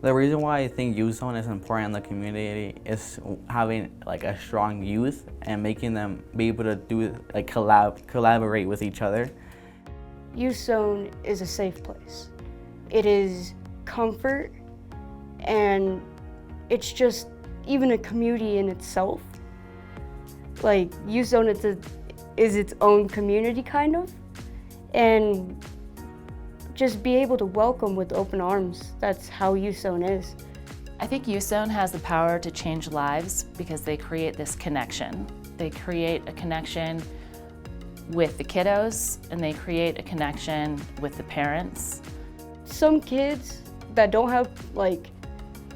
The reason why I think youth zone is important in the community is having like a strong youth and making them be able to do like collaborate with each other. Youth zone is a safe place. It is comfort, and it's just even a community in itself. Like youth zone is its own community kind of, and just be able to welcome with open arms. That's how Youth Zone is. I think Youth Zone has the power to change lives because they create this connection. They create a connection with the kiddos and they create a connection with the parents. Some kids that don't have like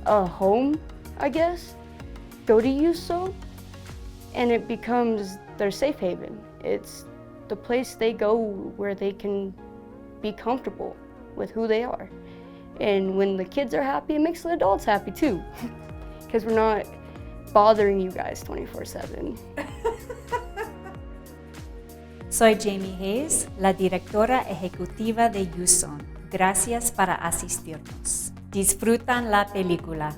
a home, I guess, go to Youth Zone and it becomes their safe haven. It's the place they go where they can be comfortable with who they are. And when the kids are happy, it makes the adults happy too. Because we're not bothering you guys 24/7. Soy Jamie Hayes, la directora ejecutiva de Youth Zone. Gracias para asistirnos. Disfrutan la película.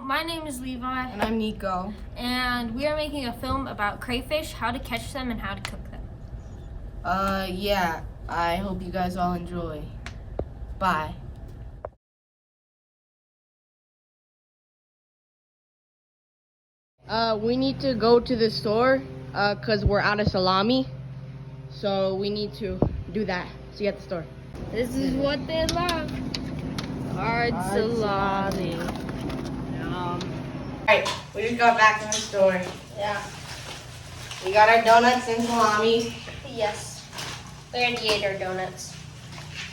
My name is Levi. And I'm Nico. And we are making a film about crayfish, how to catch them, and how to cook them. Yeah, I hope you guys all enjoy. Bye. We need to go to the store, cause we're out of salami. So we need to do that. See you at the store. This is what they love. Hard salami. Alright, we just got back from the store. Yeah. We got our donuts and salami. Yes. Gladiator donuts.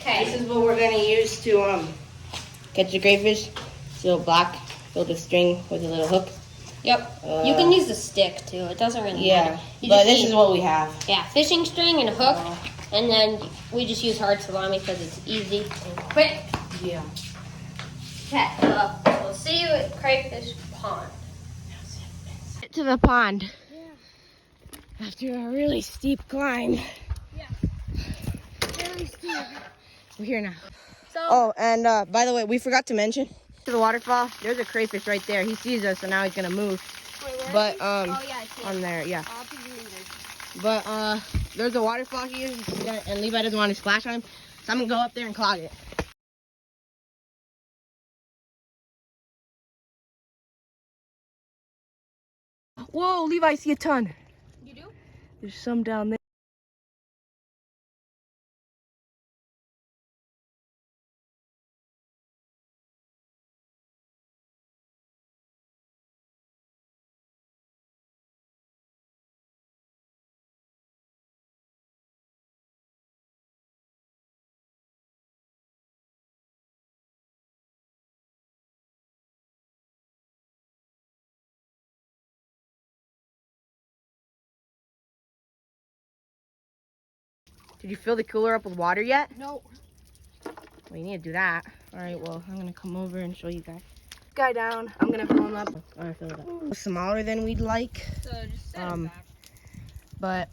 Okay. This is what we're gonna use to catch the crayfish. Seal black, fill the string with a little hook. Yep. You can use a stick too. It doesn't really matter. But this is what we have. Yeah, fishing string and a hook, and then we just use hard salami because it's easy and quick. Yeah. Okay. We'll see you at Crayfish Pond. To the pond. Yeah. After a really steep climb. Yeah. Really steep. We're here now. So. Oh, and by the way, we forgot to mention to the waterfall. There's a crayfish right there. He sees us, and now he's gonna move. Wait, but oh yeah, I see on there, yeah. I'll be leaders. But there's a waterfall here, and Levi doesn't want to splash on him, so I'm gonna go up there and clog it. Whoa, Levi, I see a ton. You do? There's some down there. Did you fill the cooler up with water yet? No. We need to do that. All right, well, I'm gonna come over and show you guys. Guy down. I'm gonna fill him up. All right, fill it up. Smaller than we'd like. So just set it back. But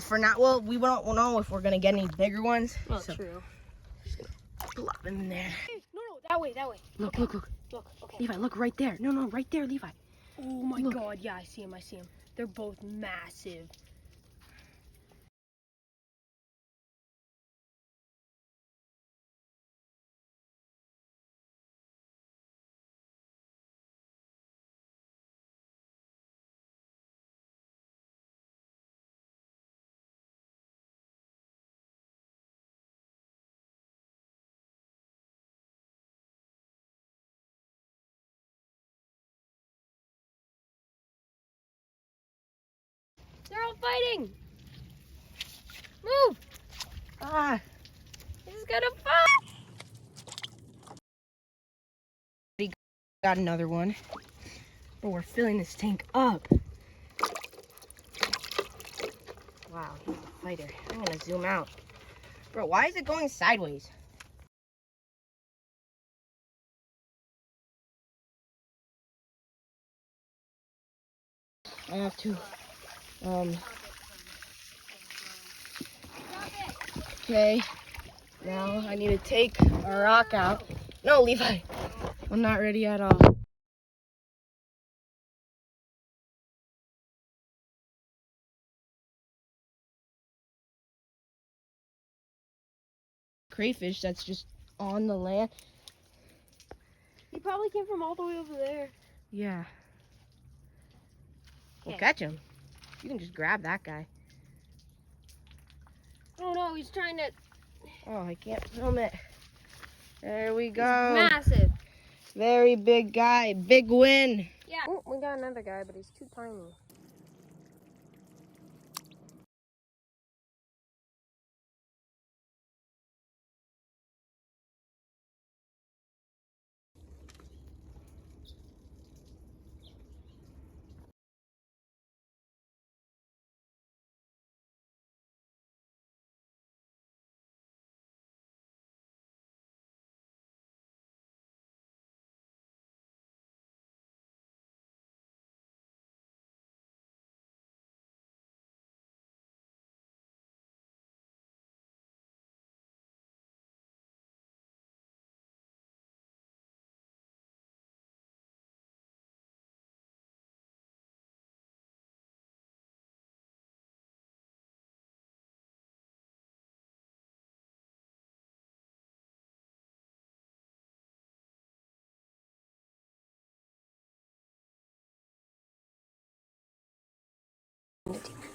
for now, well, we won't know if we're gonna get any bigger ones. Well, so true. plop him in there. No, that way. Look. Look, okay. Levi, look right there. No, right there, Levi. Oh my God, yeah, I see him. They're both massive. They're all fighting. Move. Ah, He's gonna fight. got another one. But we're filling this tank up. Wow, he's a fighter. I'm gonna zoom out. Bro, why is it going sideways? I have to, okay. Now I need to take a rock out. No, Levi, I'm not ready at all. Crayfish that's just on the land. He probably came from all the way over there. Yeah. We'll Okay. catch him. You can just grab that guy. Oh no, he's trying to. Oh, I can't film it. There we go. Massive. Very big guy. Big win. Yeah. Oh, we got another guy, but he's too tiny.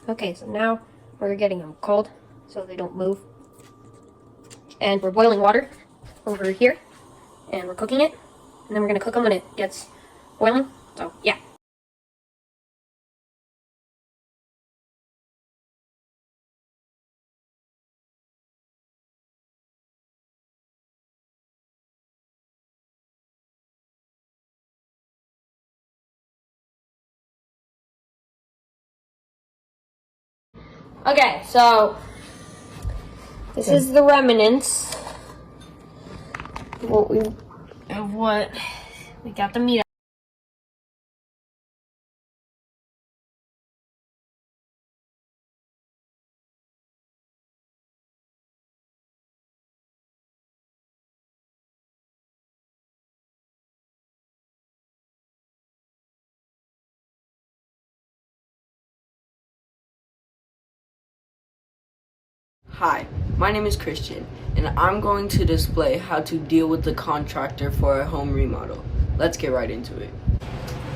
Okay, so now we're getting them cold so they don't move. And we're boiling water over here, and we're cooking it. And then we're gonna cook them when it gets boiling. So, yeah. Okay, so this is the remnants of what we got the meat. Hi, my name is Christian, and I'm going to display how to deal with the contractor for a home remodel. Let's get right into it.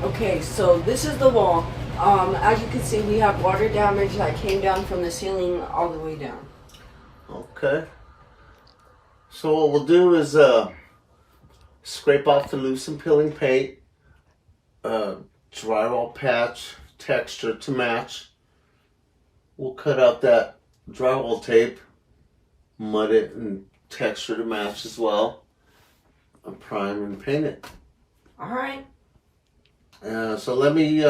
Okay, so this is the wall. As you can see, we have water damage that came down from the ceiling all the way down. Okay. So what we'll do is scrape off the loose and peeling paint, drywall patch texture to match. We'll cut out that drywall tape, mud it and texture to match as well, and prime and paint it. Alright. So let me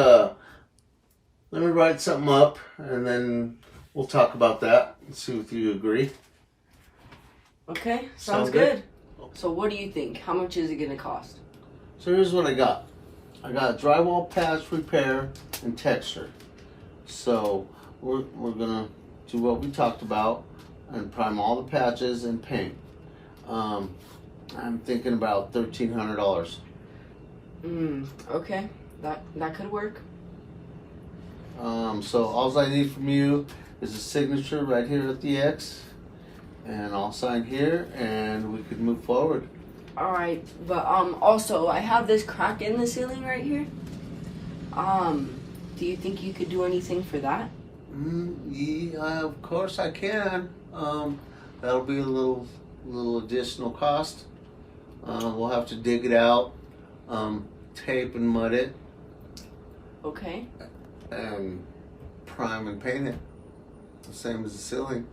write something up and then we'll talk about that and see if you agree. Okay, sounds good. So what do you think? How much is it gonna cost? So here's what I got. I got drywall patch repair and texture. So we're gonna do what we talked about and prime all the patches and paint. I'm thinking about $1,300. Okay. That could work. So all I need from you is a signature right here at the X, and I'll sign here, and we could move forward. All right, but also I have this crack in the ceiling right here. Do you think you could do anything for that? Yeah, of course I can. That'll be a little additional cost. We'll have to dig it out, tape and mud it, Okay. and prime and paint it. The same as the ceiling.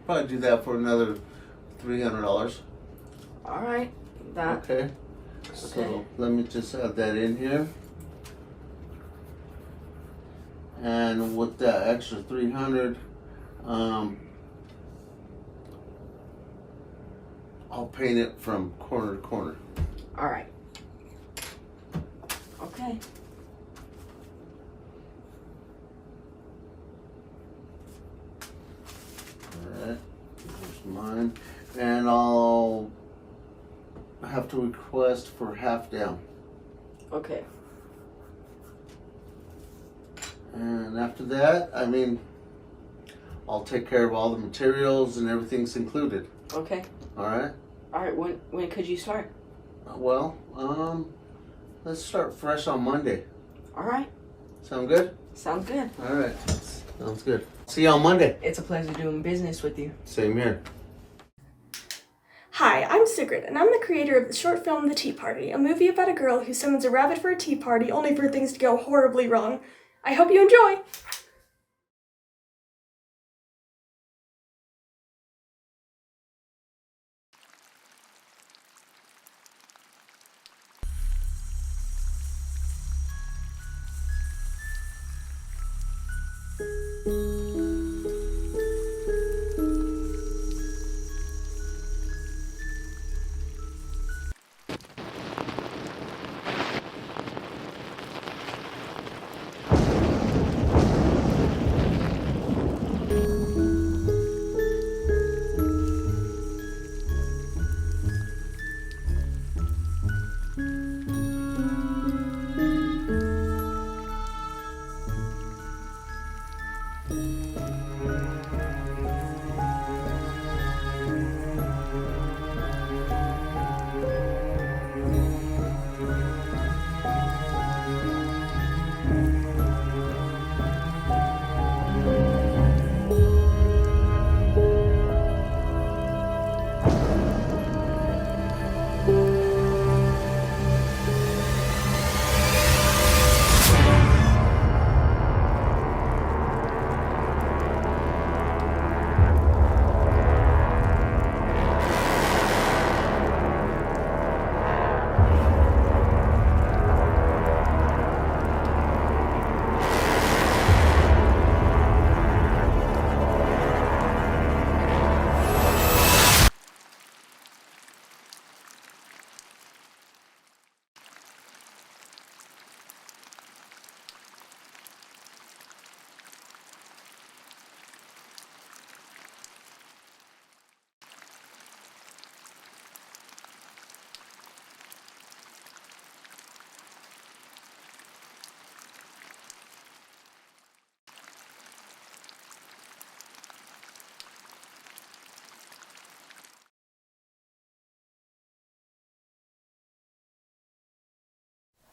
Probably do that for another $300. All right. That. Okay. So let me just add that in here. And with that extra 300, I'll paint it from corner to corner. All right. Okay. Alright, here's mine. And I'll have to request for half down. Okay. And after that, I mean, I'll take care of all the materials and everything's included. Okay. Alright? All right. When could you start? Well, let's start fresh on Monday. All right. Sound good? Sounds good. Alright. Sounds good. See you on Monday. It's a pleasure doing business with you. Same here. Hi, I'm Sigrid, and I'm the creator of the short film The Tea Party, a movie about a girl who summons a rabbit for a tea party only for things to go horribly wrong. I hope you enjoy!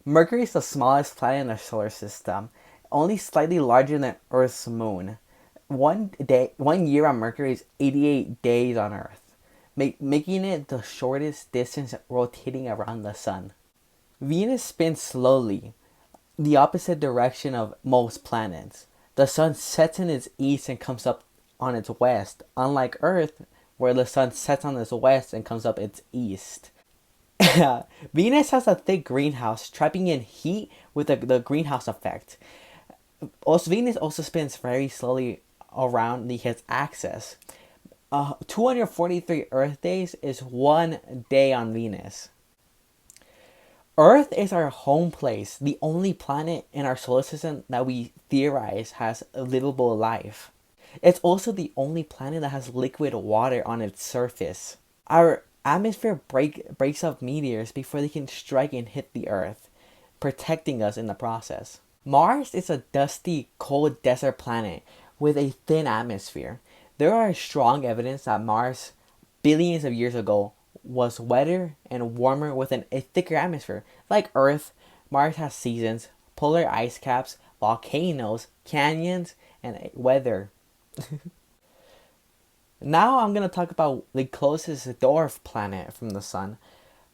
Mercury is the smallest planet in our solar system, only slightly larger than Earth's moon. 1 year on Mercury is 88 days on Earth, making it the shortest distance rotating around the sun. Venus spins slowly, the opposite direction of most planets. The sun sets in its east and comes up on its west, unlike Earth, where the sun sets on its west and comes up its east. Venus has a thick greenhouse, trapping in heat with the greenhouse effect. Also, Venus also spins very slowly around its axis. 243 Earth days is 1 day on Venus. Earth is our home place, the only planet in our solar system that we theorize has livable life. It's also the only planet that has liquid water on its surface. Our atmosphere breaks up meteors before they can strike and hit the Earth, protecting us in the process. Mars is a dusty, cold desert planet with a thin atmosphere. There are strong evidence that Mars, billions of years ago, was wetter and warmer with a thicker atmosphere. Like Earth, Mars has seasons, polar ice caps, volcanoes, canyons, and weather. Now I'm going to talk about the closest dwarf planet from the Sun.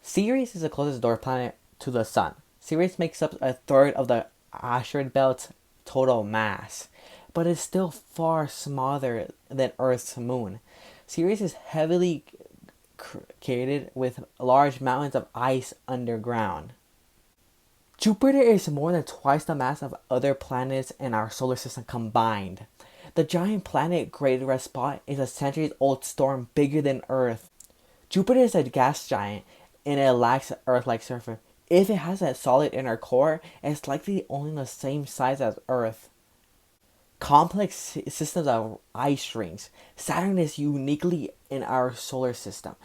Ceres is the closest dwarf planet to the Sun. Ceres makes up a third of the asteroid belt's total mass, but it's still far smaller than Earth's moon. Ceres is heavily created with large mountains of ice underground. Jupiter is more than twice the mass of other planets in our solar system combined. The giant planet Great Red Spot is a centuries-old storm bigger than Earth. Jupiter is a gas giant and it lacks an Earth-like surface. If it has a solid inner core, it's likely only the same size as Earth. Complex systems of ice rings. Saturn is uniquely in our solar system.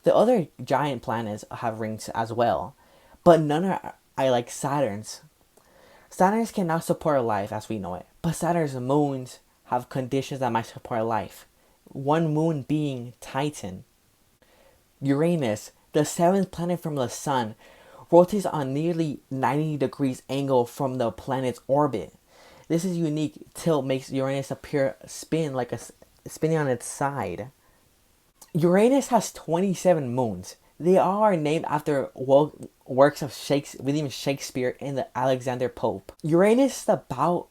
The other giant planets have rings as well, but none are like Saturn's. Saturn's cannot support life as we know it, but Saturn's moons have conditions that might support life. One moon being Titan. Uranus, the seventh planet from the Sun, rotates on nearly 90 degrees angle from the planet's orbit. This is unique tilt makes Uranus appear spinning on its side. Uranus has 27 moons. They all are named after works of William Shakespeare and the Alexander Pope. Uranus is about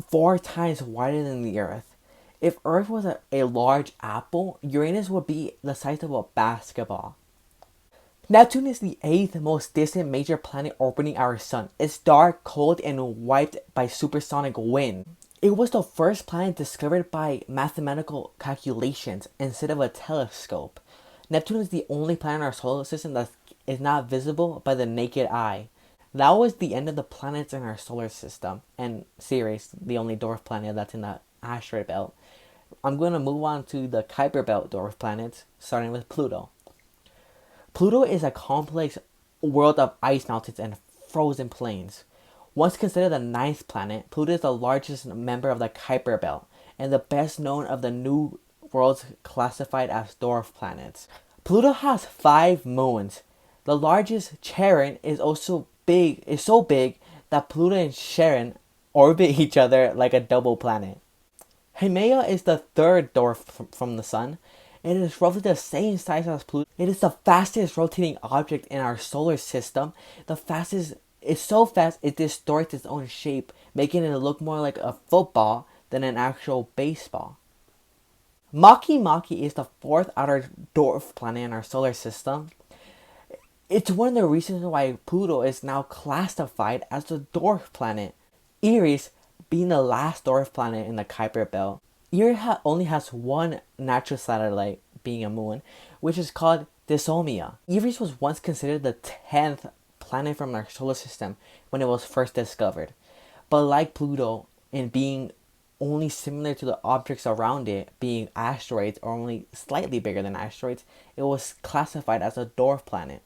4 times wider than the Earth. If Earth was a large apple, Uranus would be the size of a basketball. Neptune is the 8th most distant major planet orbiting our Sun. It's dark, cold, and wiped by supersonic wind. It was the first planet discovered by mathematical calculations instead of a telescope. Neptune is the only planet in our solar system that is not visible by the naked eye. That was the end of the planets in our solar system, and Ceres, the only dwarf planet that's in the asteroid belt. I'm going to move on to the Kuiper Belt dwarf planets, starting with Pluto. Pluto is a complex world of ice mountains and frozen plains. Once considered the 9th planet, Pluto is the largest member of the Kuiper Belt and the best known of the new worlds classified as dwarf planets. Pluto has 5 moons. The largest, Charon, is so big that Pluto and Charon orbit each other like a double planet. Haumea is the 3rd dwarf from the Sun. It is roughly the same size as Pluto. It is the fastest rotating object in our solar system. It's so fast it distorts its own shape, making it look more like a football than an actual baseball. Makemake is the 4th outer dwarf planet in our solar system. It's one of the reasons why Pluto is now classified as a dwarf planet. Eris, being the last dwarf planet in the Kuiper Belt, Eris only has one natural satellite, being a moon, which is called Dysomia. Eris was once considered the 10th planet from our solar system when it was first discovered. But like Pluto, in being only similar to the objects around it, being asteroids or only slightly bigger than asteroids, it was classified as a dwarf planet.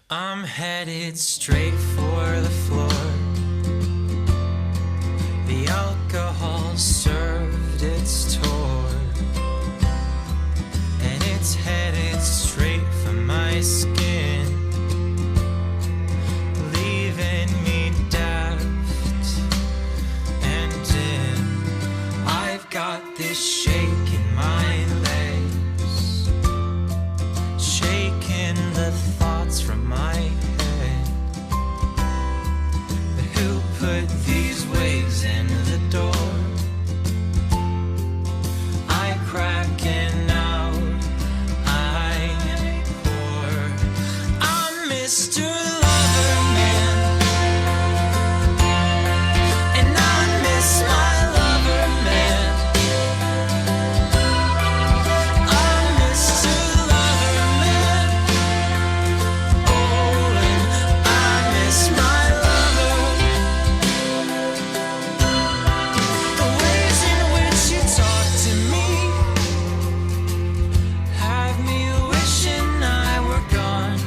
I'm headed straight for the floor. The alcohol served its tour, and it's headed straight for my skin, leaving me daft and dim. I've got this shake in my legs, shaking the thoughts from my head. But who put these waves in the door? I cracking out, I pour. Mr. Loverman, and I miss my lover man. I'm Mr. Loverman, oh, and I miss my lover. The ways in which you talk to me have me wishing I were gone.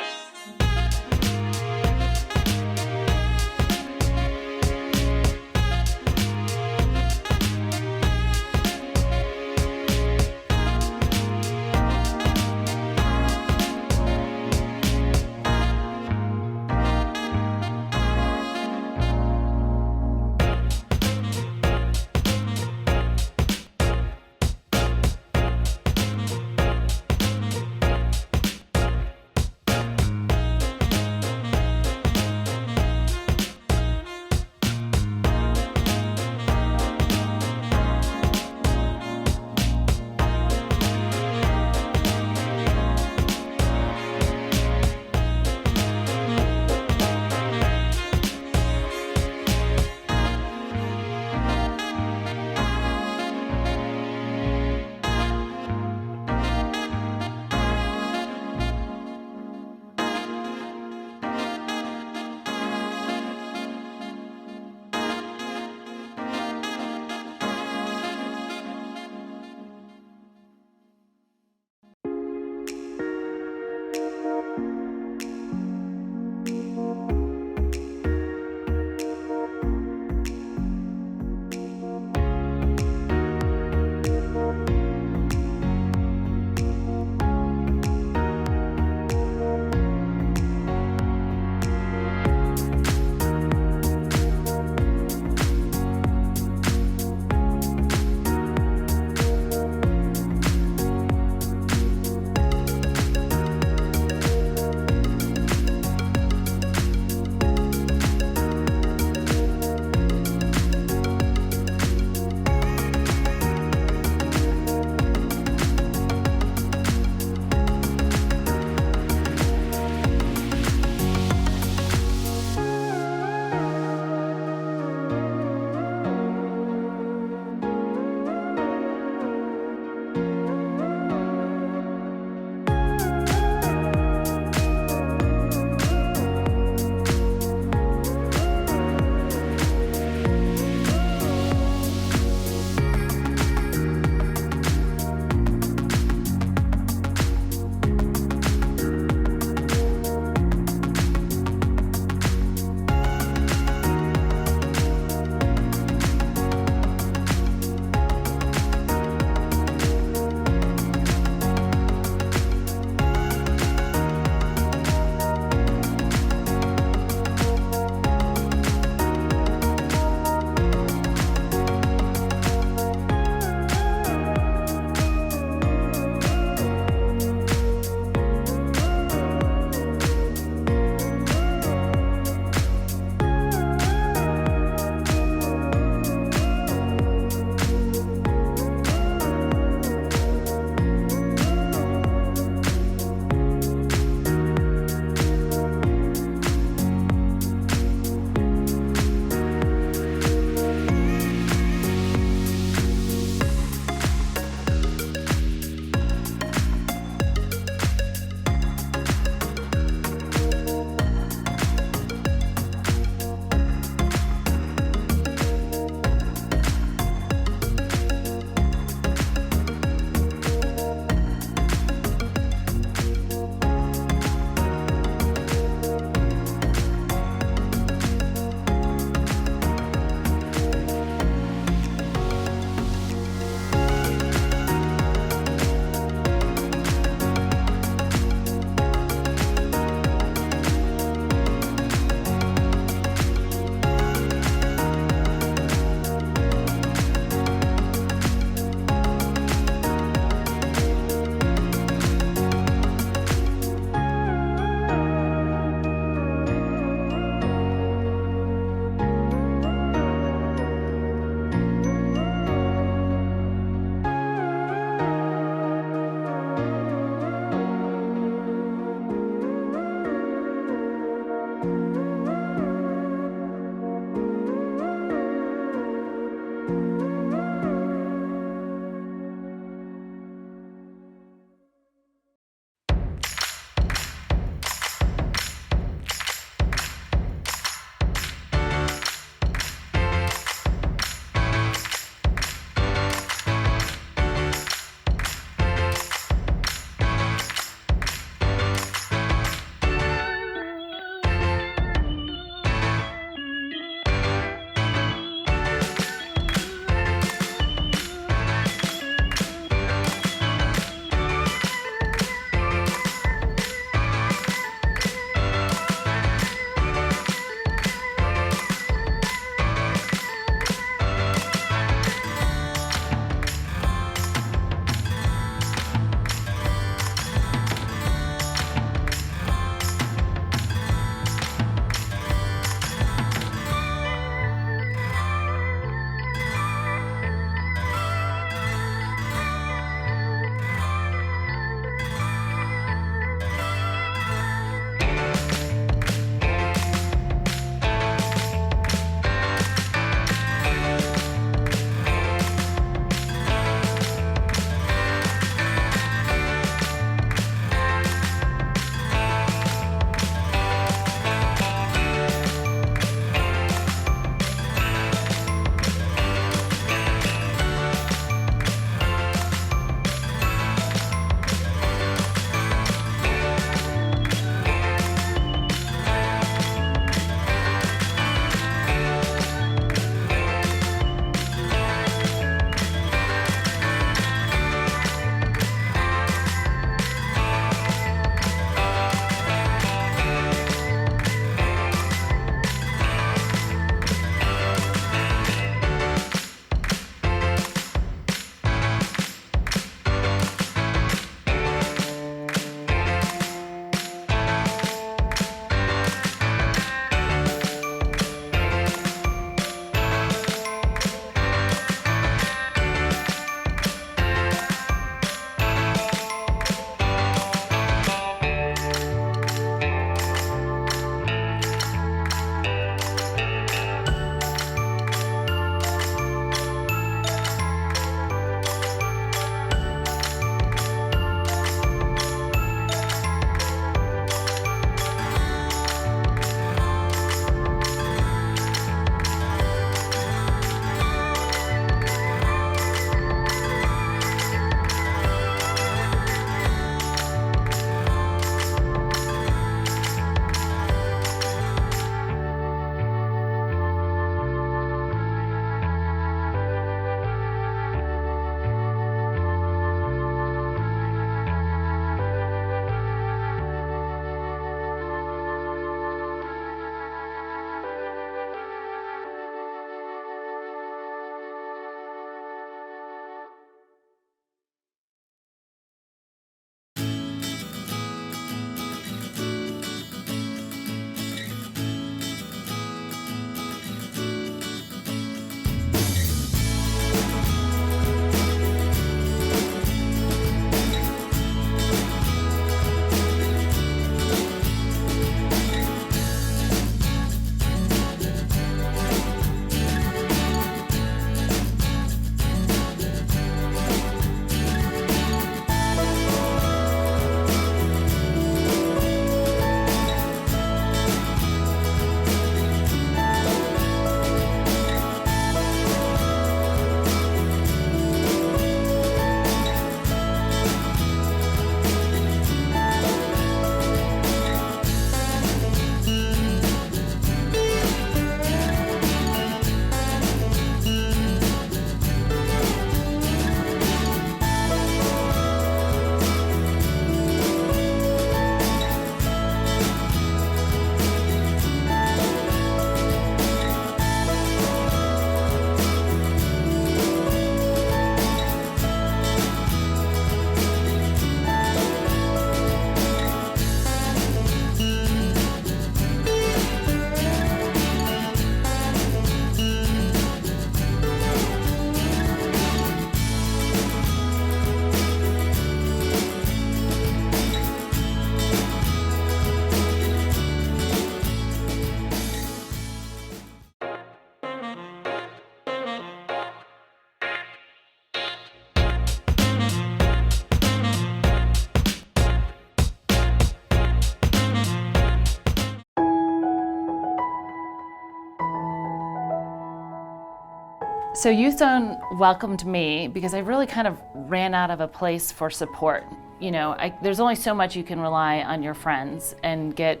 So Youth Zone welcomed me because I really kind of ran out of a place for support. You know, there's only so much you can rely on your friends and get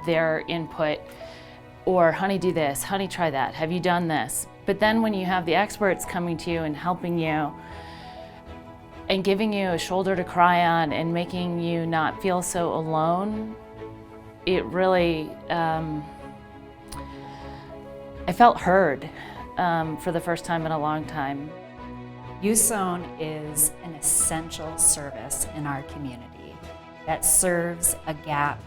their input, or honey, do this, honey, try that, have you done this? But then when you have the experts coming to you and helping you and giving you a shoulder to cry on and making you not feel so alone, it really, I felt heard for the first time in a long time. Youth Zone is an essential service in our community that serves a gap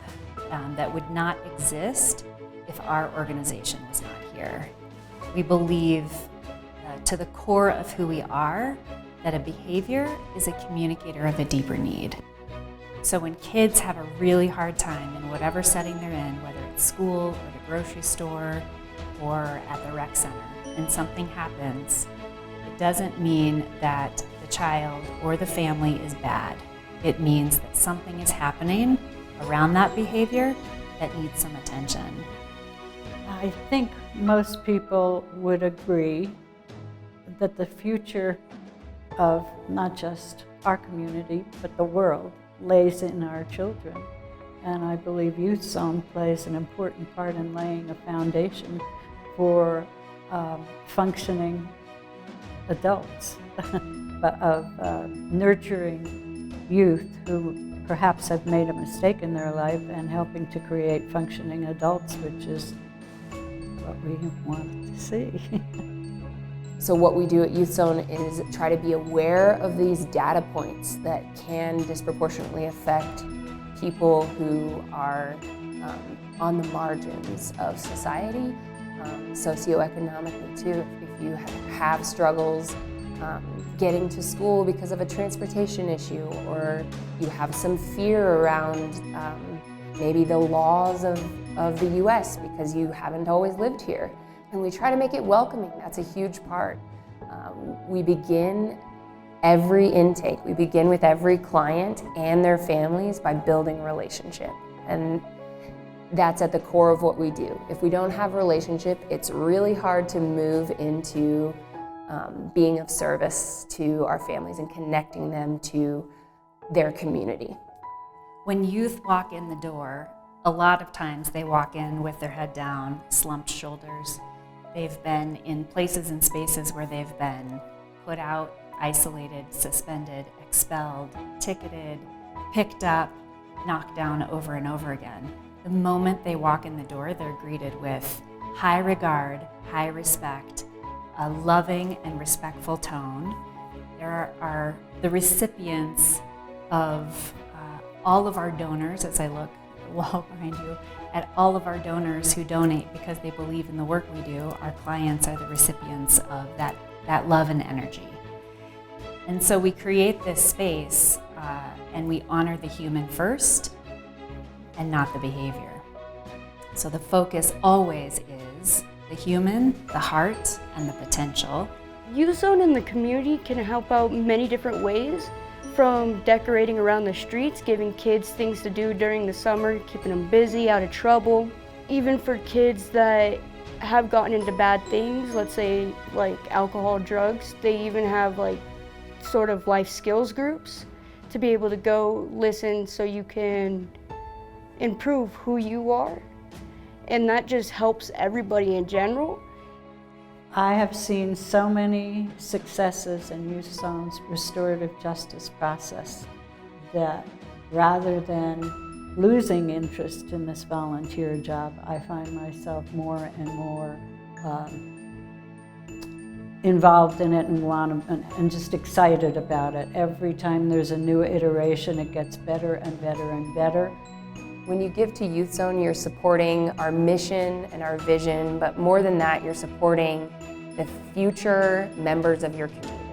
that would not exist if our organization was not here. We believe to the core of who we are that a behavior is a communicator of a deeper need. So when kids have a really hard time in whatever setting they're in, whether it's school or the grocery store or at the rec center, and something happens, it doesn't mean that the child or the family is bad. It means that something is happening around that behavior that needs some attention. I think most people would agree that the future of not just our community, but the world, lays in our children. And I believe Youth Zone plays an important part in laying a foundation for functioning adults, but of nurturing youth who perhaps have made a mistake in their life and helping to create functioning adults, which is what we want to see. So what we do at Youth Zone is try to be aware of these data points that can disproportionately affect people who are on the margins of society, socioeconomically too. If you have struggles getting to school because of a transportation issue, or you have some fear around maybe the laws of the US because you haven't always lived here. And we try to make it welcoming. That's a huge part. We begin every intake, we begin with every client and their families by building relationship. And that's at the core of what we do. If we don't have a relationship, it's really hard to move into being of service to our families and connecting them to their community. When youth walk in the door, a lot of times they walk in with their head down, slumped shoulders. They've been in places and spaces where they've been put out, isolated, suspended, expelled, ticketed, picked up, knocked down over and over again. The moment they walk in the door, they're greeted with high regard, high respect, a loving and respectful tone. There are the recipients of all of our donors, as I look at the wall behind you, at all of our donors who donate because they believe in the work we do. Our clients are the recipients of that love and energy. And so we create this space and we honor the human first and not the behavior. So the focus always is the human, the heart, and the potential. Youth Zone in the community can help out many different ways, from decorating around the streets, giving kids things to do during the summer, keeping them busy, out of trouble. Even for kids that have gotten into bad things, let's say like alcohol, drugs, they even have like sort of life skills groups to be able to go listen so you can improve who you are. And that just helps everybody in general. I have seen so many successes in Youth Zone's restorative justice process that rather than losing interest in this volunteer job, I find myself more and more involved in it and just excited about it. Every time there's a new iteration, it gets better and better and better. When you give to Youth Zone, you're supporting our mission and our vision, but more than that, you're supporting the future members of your community.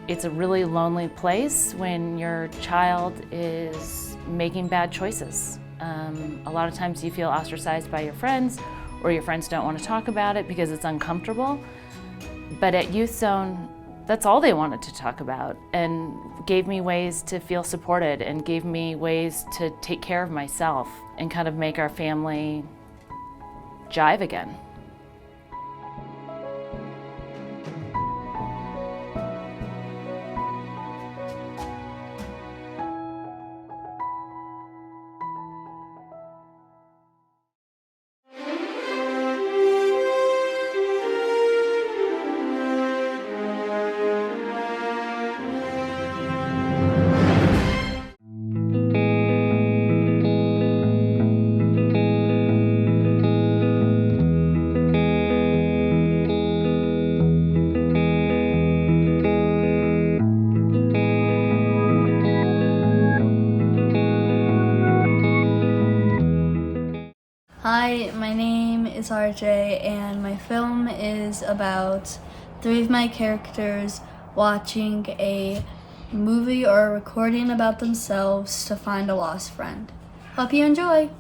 It's a really lonely place when your child is making bad choices. A lot of times you feel ostracized by your friends, or your friends don't want to talk about it because it's uncomfortable. But at Youth Zone, that's all they wanted to talk about, and gave me ways to feel supported and gave me ways to take care of myself and kind of make our family jive again. Hi, my name is RJ, and my film is about three of my characters watching a movie or a recording about themselves to find a lost friend. Hope you enjoy!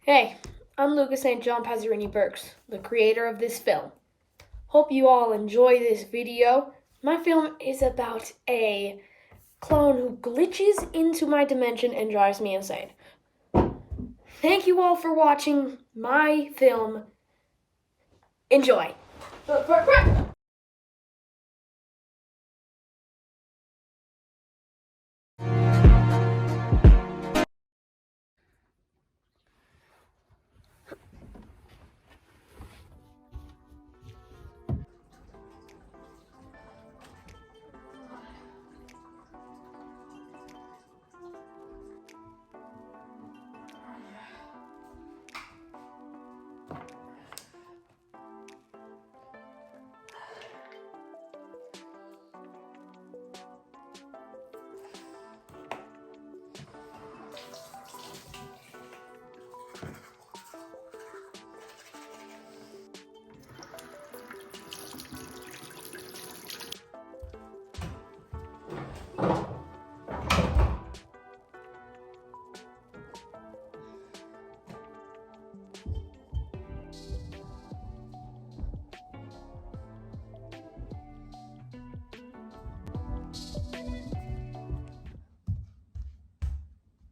Hey, I'm Lucas St. John Pazzarini Burks, the creator of this film. Hope you all enjoy this video. My film is about a clone who glitches into my dimension and drives me insane. Thank you all for watching my film. Enjoy.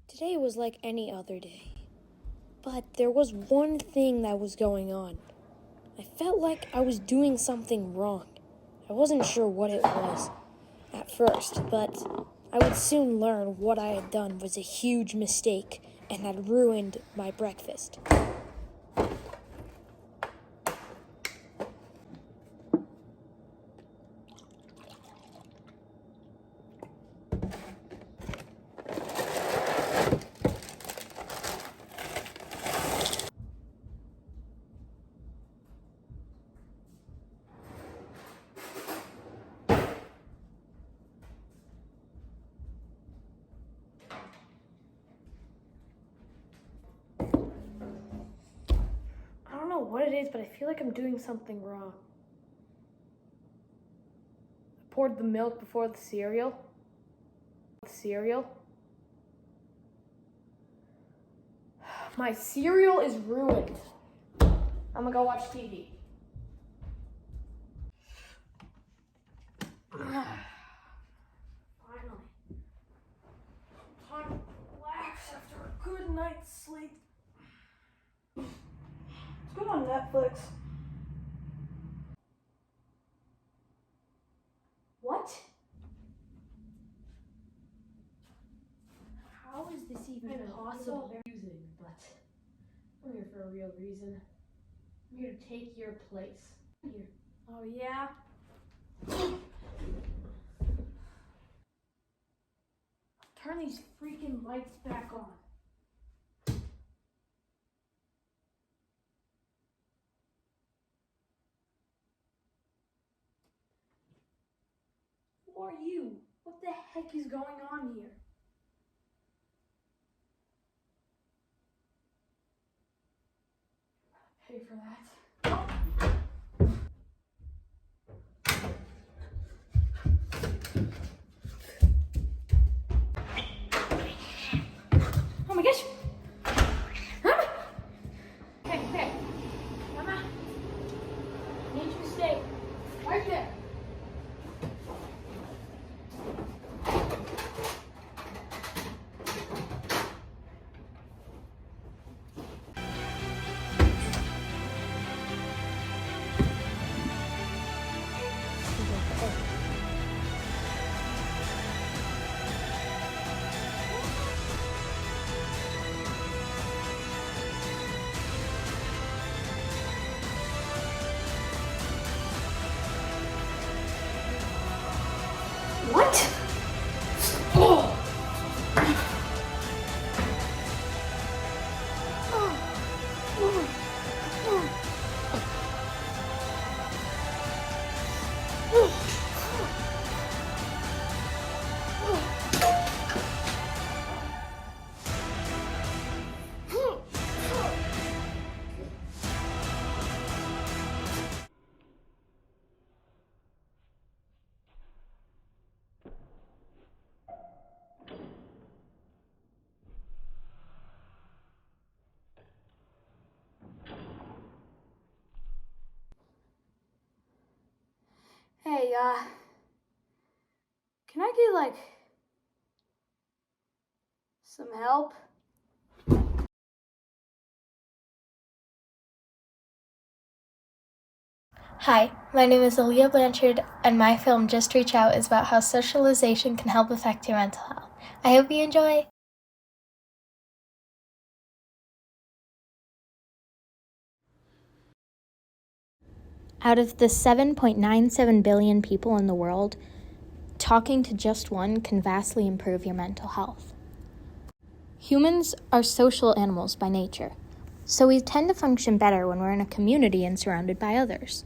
Today was like any other day, but there was one thing that was going on. I felt like I was doing something wrong. I wasn't sure what it was at first, but I would soon learn what I had done was a huge mistake and had ruined my breakfast. I don't know what it is, but I feel like I'm doing something wrong. I poured the milk before the cereal. My cereal is ruined. I'm gonna go watch TV. Finally. Time to relax after a good night's sleep. Let's go on Netflix. What? How is this even possible? But I'm here for a real reason. I'm here to take your place. Here. Oh yeah? Turn these freaking lights back on. Who are you? What the heck is going on here? Pay for that. Oh my gosh! Mama! Hey, Mama! I need you to stay right there. Hey, can I get, like, some help? Hi, my name is Aaliyah Blanchard, and my film Just Reach Out is about how socialization can help affect your mental health. I hope you enjoy! Out of the 7.97 billion people in the world, talking to just one can vastly improve your mental health. Humans are social animals by nature, so we tend to function better when we're in a community and surrounded by others.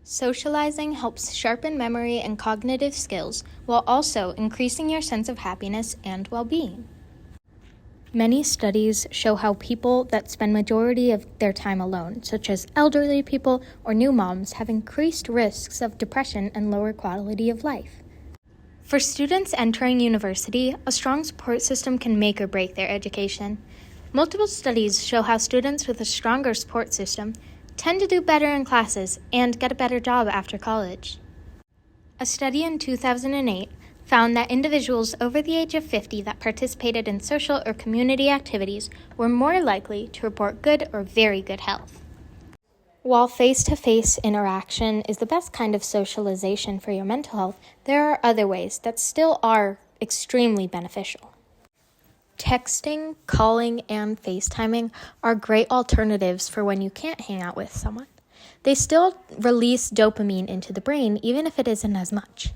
Socializing helps sharpen memory and cognitive skills while also increasing your sense of happiness and well-being. Many studies show how people that spend majority of their time alone, such as elderly people or new moms, have increased risks of depression and lower quality of life. For students entering university, a strong support system can make or break their education. Multiple studies show how students with a stronger support system tend to do better in classes and get a better job after college. A study in 2008 found that individuals over the age of 50 that participated in social or community activities were more likely to report good or very good health. While face-to-face interaction is the best kind of socialization for your mental health, there are other ways that still are extremely beneficial. Texting, calling, and FaceTiming are great alternatives for when you can't hang out with someone. They still release dopamine into the brain, even if it isn't as much.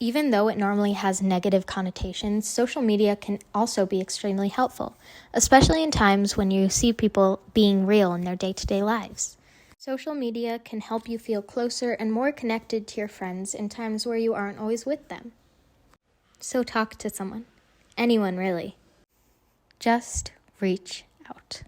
Even though it normally has negative connotations, social media can also be extremely helpful, especially in times when you see people being real in their day-to-day lives. Social media can help you feel closer and more connected to your friends in times where you aren't always with them. So talk to someone. Anyone, really. Just reach out.